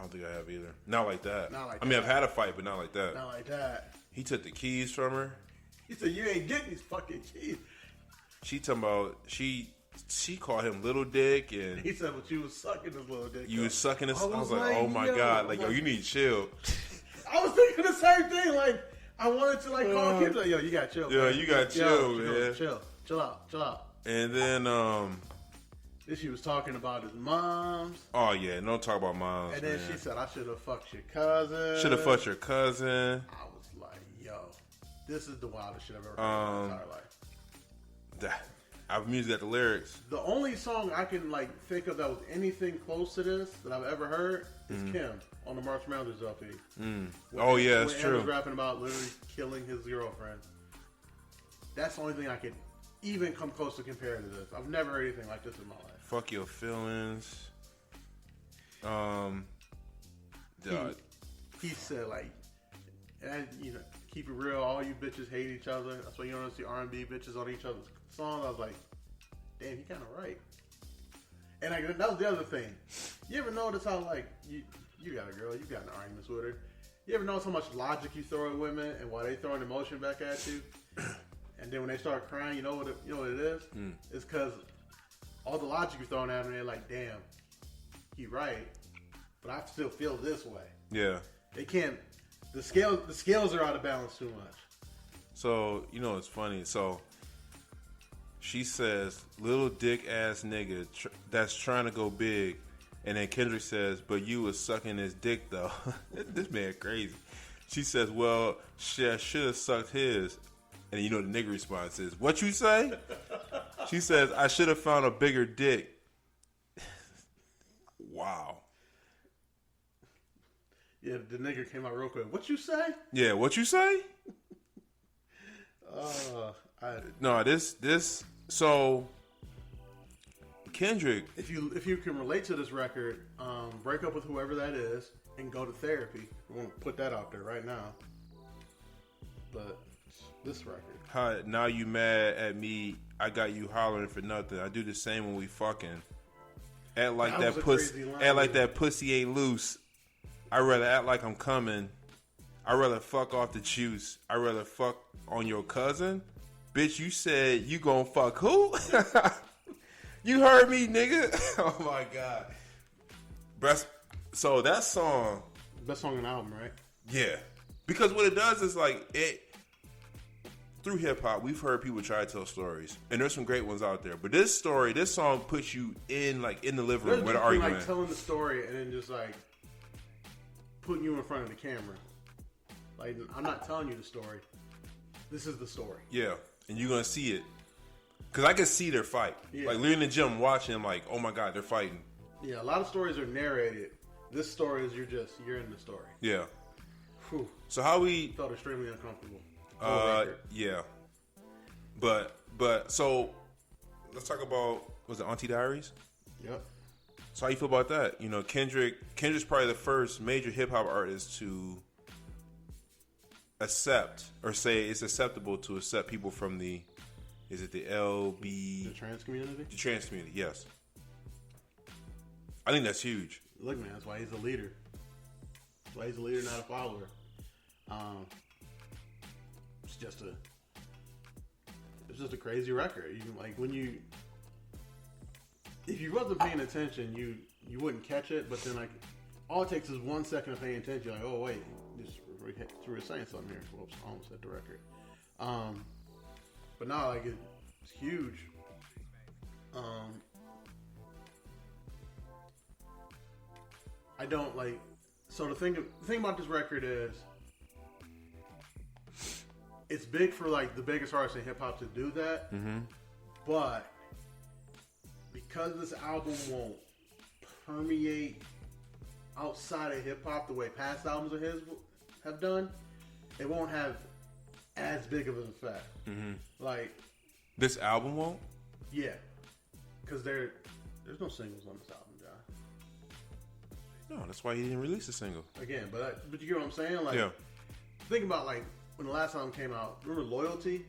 I don't think I have either. Not like that. Not like I mean, I've had a fight, but not like that. Not like that. He took the keys from her. He said, "You ain't getting these fucking keys." She talking about she called him little dick, and he said, "But you was sucking his little dick." You was sucking his. I was like, oh my god, like, yo, you need to chill. I was thinking the same thing. Like, I wanted to like call kids like, yo, you got chill. Yo, you got chill, man. Chill out. And then then she was talking about his moms. Oh yeah, don't talk about moms. And then man. she said, I should have fucked your cousin. Should have fucked your cousin. I was like, yo, this is the wildest shit I've ever heard in my entire life. I've mused at the lyrics. The only song I can like think of that was anything close to this that I've ever heard is Kim on the March Madness LP. Oh yeah, that's true. Was rapping about literally killing his girlfriend. That's the only thing I could even come close to compare to this. I've never heard anything like this in my life. Fuck your feelings. He said like, and you know, keep it real. All you bitches hate each other. That's why you don't see R&B bitches on each other's songs. I was like, damn, he kind of right. And that was the other thing. You ever notice how like you got a girl, you got in arguments with her. You ever notice how much logic you throw at women and why they throwing emotion back at you? And then when they start crying, you know what it is? It's because all the logic you're throwing at them, they're like, damn, he right, but I still feel this way. Yeah. They can't. The scales are out of balance too much. So you know it's funny. So she says, "Little dick ass nigga that's trying to go big," and then Kendrick says, "But you was sucking his dick though." This man crazy. She says, "Well, shit, I should have sucked his." And you know the nigga response is, "What you say?" She says, "I should have found a bigger dick." Wow. Yeah, the nigga came out real quick. What you say? Yeah, what you say? No, this. So Kendrick, if you can relate to this record, break up with whoever that is and go to therapy. We're gonna put that out there right now. But this record. Hi, now you mad at me? I got you hollering for nothing. I do the same when we fucking. Act like that pussy. Act like that pussy ain't loose. I'd rather act like I'm coming. I'd rather fuck off the juice. I'd rather fuck on your cousin. Bitch, you said you gon' fuck who? You heard me, nigga. Oh my god. So that song. Best song on the album, right? Yeah. Because what it does is like it. Through hip hop, we've heard people try to tell stories, and there's some great ones out there. But this song puts you in like in the living room with an argument, like telling the story and then just like putting you in front of the camera. Like, I'm not telling you the story. This is the story. Yeah, and you're gonna see it because I can see their fight. Yeah. Like, we're in the gym watching. I'm like, oh my god, they're fighting. Yeah, a lot of stories are narrated. This story is you're in the story. Yeah. Whew. So how we felt extremely uncomfortable. Yeah, but so let's talk about, was it Auntie Diaries? Yep. So how you feel about that? You know, Kendrick's probably the first major hip hop artist to accept or say it's acceptable to accept people from the trans community? The trans community, yes. I think that's huge. Look, man, that's why he's a leader. That's why he's a leader, not a follower. It's just a crazy record. You like if you wasn't paying attention, you wouldn't catch it. But then like all it takes is 1 second of paying attention. You're like, oh wait, we're saying something here. Whoops, I almost hit the record. But now like it's huge. I don't like. So the thing about this record is, it's big for like the biggest artists in hip hop to do that, but because this album won't permeate outside of hip hop the way past albums of his have done, it won't have as big of an effect. Like this album won't. Yeah, because there's no singles on this album, John. No, that's why he didn't release a single. Again, but you get what I'm saying? Like, yeah. Think about like. When the last album came out, remember Loyalty?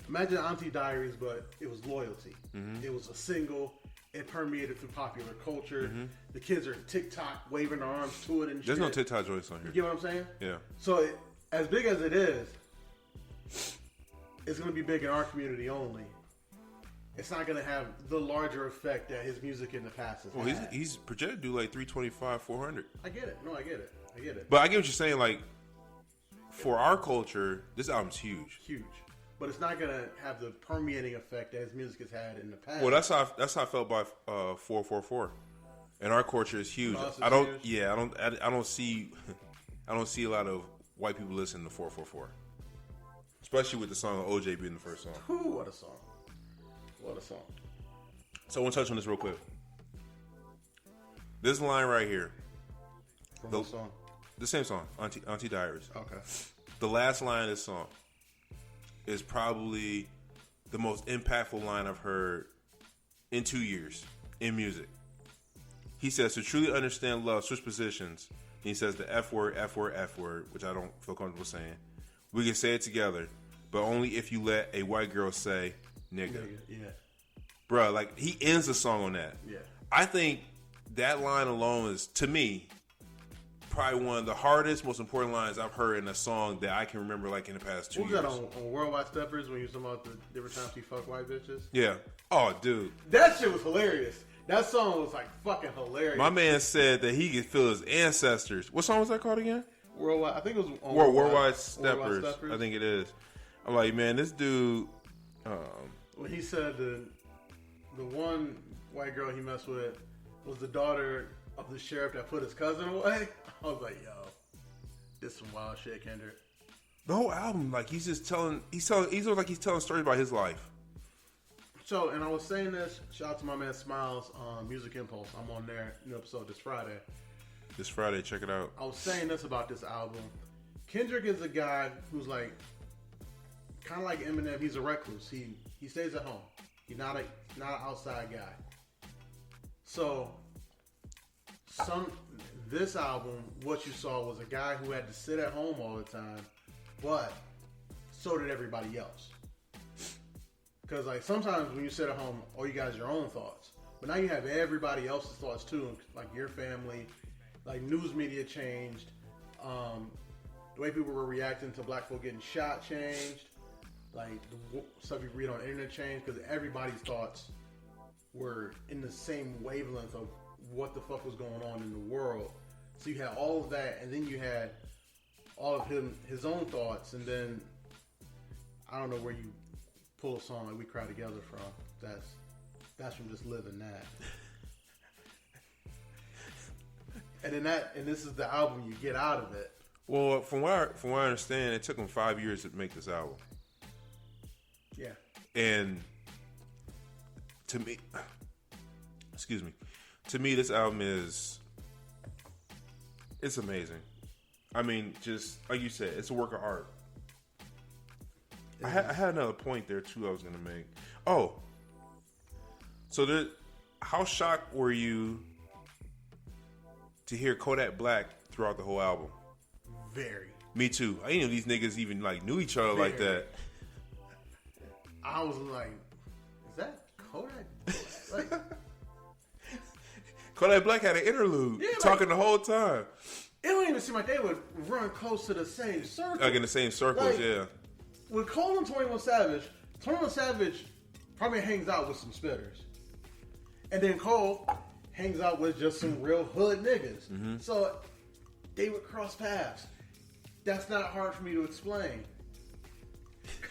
Imagine Auntie Diaries, but it was Loyalty. It was a single. it permeated through popular culture. Mm-hmm. The kids are TikTok waving their arms to it and There's shit. no TikTok joints on here. You get what I'm saying? Yeah. So as big as it is, it's going to be big in our community only. It's not going to have the larger effect that his music in the past has had. He's projected to do like 325, 400. I get it. No, I get it. But I get what you're saying. Like, for our culture, this album's huge. Huge. But it's not going to have the permeating effect that his music has had in the past. Well, that's how I felt by 444. And our culture is huge. I don't see a lot of white people listening to 444. Especially with the song of OJ being the first song. Ooh, what a song. So I want to touch on this real quick. This line right here. From what song? The same song, Auntie Diaries. Okay. The last line of this song is probably the most impactful line I've heard in 2 years in music. He says, to truly understand love, switch positions. And he says the F word, F word, F word, which I don't feel comfortable saying. We can say it together, but only if you let a white girl say nigga. Yeah. Bruh, like, he ends the song on that. Yeah. I think that line alone is, to me, probably one of the hardest, most important lines I've heard in a song that I can remember, like, in the past 2 years. What was that on Worldwide Steppers when you was talking about the different times he fucked white bitches? Yeah. Oh, dude. That shit was hilarious. That song was, like, fucking hilarious. My man said that he could feel his ancestors. What song was that called again? Worldwide. I think it was on Worldwide Steppers. I think it is. I'm like, man, this dude... when he said the one white girl he messed with was the daughter of the sheriff that put his cousin away, I was like, yo, this is some wild shit, Kendrick. The whole album, like, he's telling stories about his life. So, and I was saying this, shout out to my man Smiles on Music Impulse. I'm on their new episode this Friday. Check it out. I was saying this about this album. Kendrick is a guy who's like, kind of like Eminem, he's a recluse. He stays at home. He's not an outside guy. So, this album, what you saw was a guy who had to sit at home all the time, but so did everybody else. Because, like, sometimes when you sit at home, all you got is your own thoughts. But now you have everybody else's thoughts, too. Like, your family, like, news media changed. The way people were reacting to black folk getting shot changed. Like, the stuff you read on the internet changed. Because everybody's thoughts were in the same wavelength of what the fuck was going on in the world. So you had all of that, and then you had all of his own thoughts, and then I don't know where you pull a song like "We Cry Together" from. That's from just living that. And this is the album you get out of it. Well, from what I understand, it took him 5 years to make this album. Yeah. And to me, this album it's amazing. I mean, just like you said, it's a work of art. I had another point there too I was going to make. Oh, so how shocked were you to hear Kodak Black throughout the whole album? Very. Me too. I didn't know these niggas even like knew each other like that. I was like, is that Kodak? Like, Kodak Black had an interlude talking the whole time. It don't even seem like they would run close to the same circle. Like in the same circles, like, yeah. With Cole and 21 Savage probably hangs out with some spitters. And then Cole hangs out with just some real hood niggas. Mm-hmm. So they would cross paths. That's not hard for me to explain.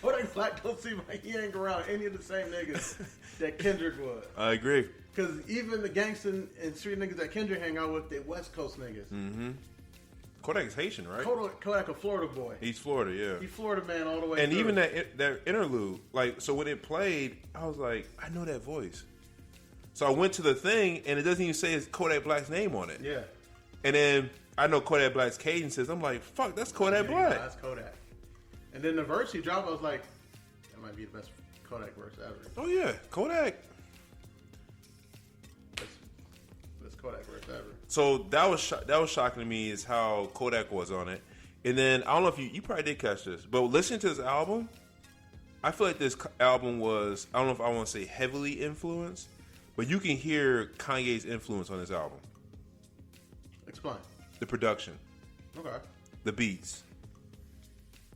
Kodak Black don't seem like he hang around any of the same niggas that Kendrick would. I agree. Because even the gangsta and street niggas that Kendrick hang out with, they West Coast niggas. Mm-hmm. Kodak's Haitian, right? Kodak a Florida boy. He's Florida, yeah. He's Florida man all the way and through. Even that interlude, like, so when it played, I was like, I know that voice. So I went to the thing, and it doesn't even say it's Kodak Black's name on it. Yeah. And then I know Kodak Black's cadences. I'm like, fuck, that's Kodak Black. That's Kodak. And then the verse he dropped, I was like, that might be the best Kodak verse ever. Oh, yeah. Kodak. Best Kodak verse ever. So that was shocking to me is how Kodak was on it. And then, I don't know if you probably did catch this, but listening to this album, I feel like this album was, I don't know if I want to say heavily influenced, But you can hear Kanye's influence on this album. Explain. The production. Okay. The beats.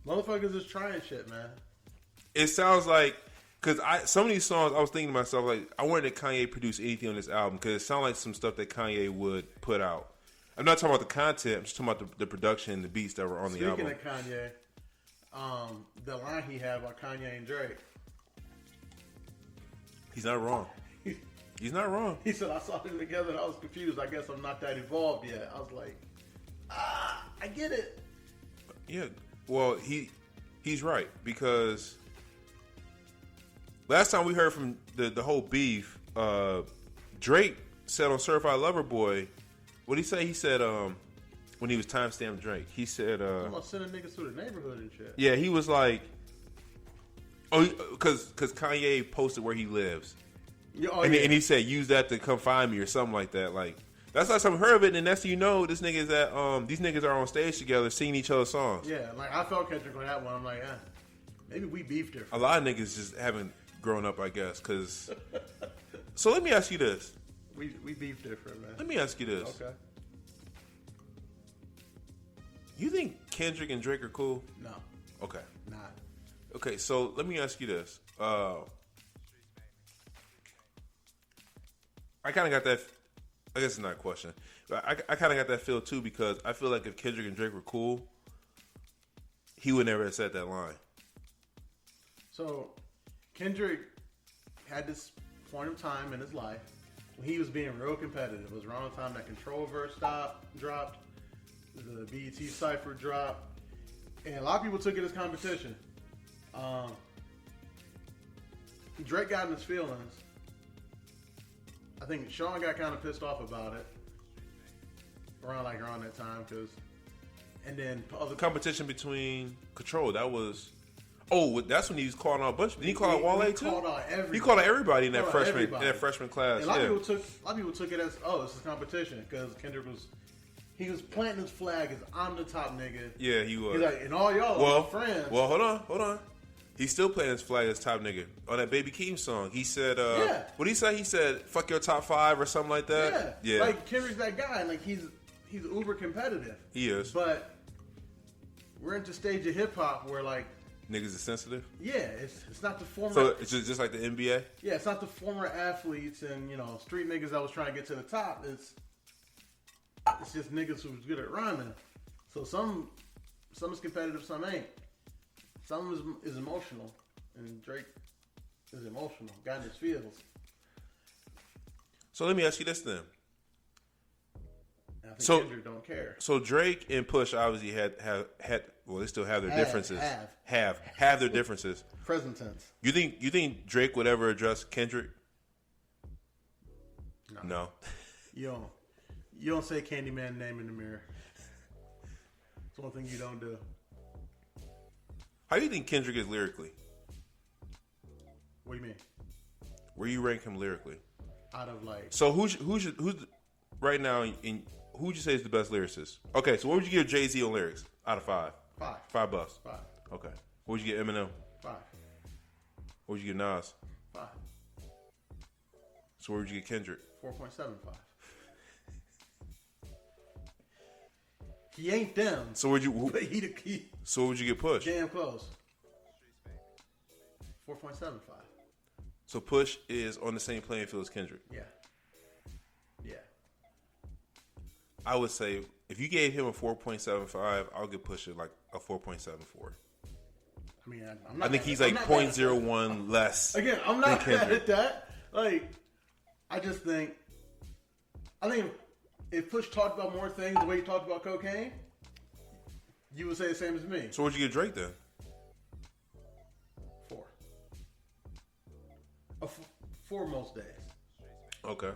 Motherfuckers is trying shit, man. It sounds like, because some of these songs, I was thinking to myself, like, I wanted Kanye produce anything on this album because it sounded like some stuff that Kanye would put out. I'm not talking about the content. I'm just talking about the production and the beats that were on the album. Speaking of Kanye, the line he had about Kanye and Drake. He's not wrong. He's not wrong. He said, I saw them together and I was confused. I guess I'm not that evolved yet. I was like, I get it. Yeah. Well, he's right because last time we heard from the whole beef, Drake said on Certified Lover Boy, what did he say? He said when he was timestamped Drake, he said I'm about sending niggas through the neighborhood and shit. Yeah, he was because Kanye posted where he lives. And he said, use that to come find me or something like that. Like, that's the last time I heard of it, and that's this nigga is at, these niggas are on stage together singing each other's songs. Yeah, like, I felt Kendrick on that one. I'm like, maybe we beefed different. A lot of niggas just haven't grown up, I guess, because... So let me ask you this. We beefed different, man. Let me ask you this. Okay. You think Kendrick and Drake are cool? No. Okay. Not. Okay, so let me ask you this. I kind of got that. I guess it's not a question. But I kind of got that feel too because I feel like if Kendrick and Drake were cool, he would never have said that line. So Kendrick had this point of time in his life when he was being real competitive. It was around the time that Control verse dropped, the BET Cypher dropped, and a lot of people took it as competition. Drake got in his feelings. I think Sean got kind of pissed off about it around that time and then other competition between Control. That was that's when he was calling out a bunch. Did he call out Wale too? He called out everybody in that freshman class. And a lot of people took it as this is competition because Kendrick was planting his flag as I'm the top nigga. Yeah, he was. He's like, and all y'all are my friends. Well, hold on. He's still playing his flag as top nigga. On that Baby Keem song, he said, what did he say? He said, fuck your top 5 or something like that? Yeah. Like, Kendrick's that guy. And, like, he's uber competitive. He is. But we're into stage of hip-hop where, like... Niggas is sensitive? Yeah. It's not the former... So, it's just like the NBA? Yeah, it's not the former athletes and, street niggas that was trying to get to the top. It's just niggas who's good at rhyming. So, some is competitive, some ain't. Some is emotional, and Drake is emotional. Got in his feels. So let me ask you this then. I think Kendrick don't care. So Drake and Push obviously had well, they still have their differences. Have their differences. Present tense. You think Drake would ever address Kendrick? No. You don't say Candyman name in the mirror. It's one thing you don't do. How do you think Kendrick is lyrically? What do you mean? Where you rank him lyrically? Out of like... So who's right now, who would you say is the best lyricist? Okay, so what would you give Jay-Z on lyrics out of 5? 5. 5 bucks? 5. Okay. What would you give Eminem? 5. What would you give Nas? 5. So where would you get Kendrick? 4.75. He ain't them. So where'd you? He, so what would you get Push? Damn close. 4.75. So Push is on the same playing field as Kendrick. Yeah. I would say if you gave him a 4.75, I'll give Push like a 4.74. I mean, I'm not. I think he's like 0.01 less. Again, I'm not mad at that. Like, I think if Push talked about more things the way he talked about cocaine, you would say the same as me. So what'd you get Drake then? 4. 4 most days. Okay.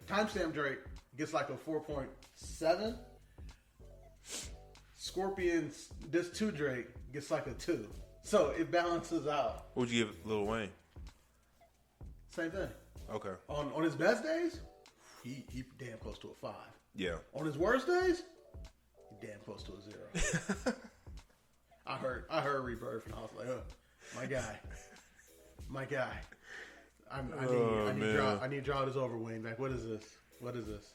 Timestamp Drake gets like a 4.7. Scorpions, this 2 Drake gets like a 2. So it balances out. What would you give Lil Wayne? Same thing. Okay. On his best days, he damn close to a 5. Yeah. On his worst days, he damn close to a 0. I heard Rebirth and I was like, oh, my guy. I need to draw this over, Wayne. Like, what is this? What is this?